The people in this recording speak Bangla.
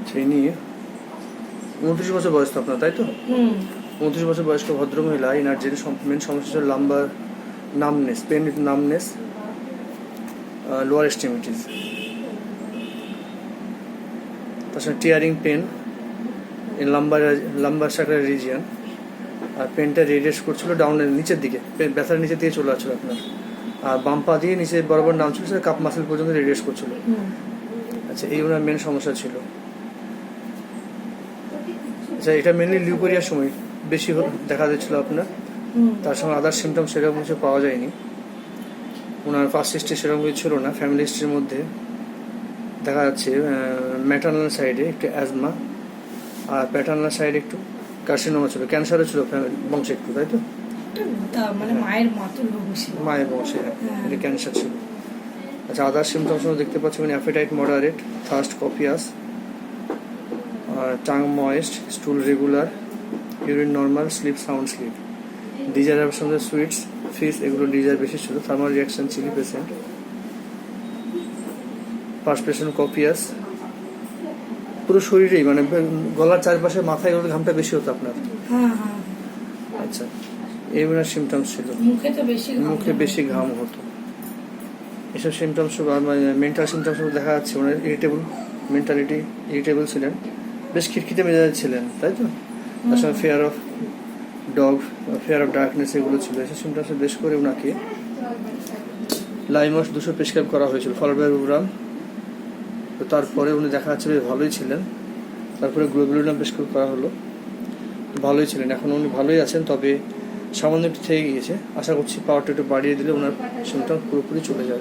সেই নিয়ে 29 বছর বয়স তো আপনার, তাই তো? 29 বছর বয়স্ক ভদ্রমহিলা, ইনার যে মেন সমস্যা ছিল lumbar numbness, pain with numbness, lower extremities, তার সঙ্গে tearing pain in lumbar circular region, আর পেনটা রেডিয়েট করছিল ডাউনের নিচের দিকে, ব্যথার নিচের দিকে চলে আসছিল আপনার, আর বাম পা দিয়ে নিচে বরাবর নামছিল, সেটা কাপ মাসেল পর্যন্ত রেডিয়েট করছিল। আচ্ছা, এই ওনার মেন সমস্যা ছিল। আচ্ছা, এটা মেনলি লিউকোরিয়ার সময় বেশি দেখা যাচ্ছিল আপনার। তার সঙ্গে আদার সিমটম সেরকম কিছু পাওয়া যায়নি। ওনার ফার্স্ট হিস্ট্রি সেরকম কিছু ছিল না। ফ্যামিলি হিস্ট্রির মধ্যে দেখা যাচ্ছে ম্যাটার্নাল সাইডে একটু অ্যাজমা, আর প্যাটার্নাল সাইডে একটু কার্সিনোমা ছিল, ক্যান্সারও ছিল বংশে একটু, তাই তো? মানে মায়ের বংশে এটা ক্যান্সার ছিল। আচ্ছা, আদার সিমটমস দেখতে পাচ্ছি মানে appetite moderate, thirst copious, tongue moist, stool regular, urine normal, sleep sound sleep, desire সঙ্গে সুইটস, ফিশ এগুলো ডিজায়ার বেশি ছিল, thermal reaction chilly patient, perspiration copious, পুরো শরীরেই মানে গলার চারপাশে মাথায় এগুলো ঘামটা বেশি হতো আপনার। আচ্ছা, এইগুলো সিমটমস ছিল। মুখে বেশি ঘাম হতো। এসব সিমটমস মেন্টাল সিমটমস দেখা যাচ্ছে। ওনার ইরিটেবল ছিলেন, বেশ খিটখিটে মেজাজ ছিলেন, তাই তো? তার সঙ্গে ফিয়ার অফ ডার্কনেস এগুলো ছিল। এসব সিমটমস বেশ করে ওনাকে লাইমস 200 প্রেসক্রাইব করা হয়েছিল, ফলব্যারুরাম। তো তারপরে উনি দেখা যাচ্ছে বেশ ভালোই ছিলেন। তারপরে গ্লোবিউলিনাম প্রেসক্রাইব করা হলো, ভালোই ছিলেন। এখন উনি ভালোই আছেন, তবে সামান্য একটু থেকে গিয়েছে। আশা করছি পাওয়ারটা একটু বাড়িয়ে দিলে ওনার সিমটম পুরোপুরি চলে যাবে।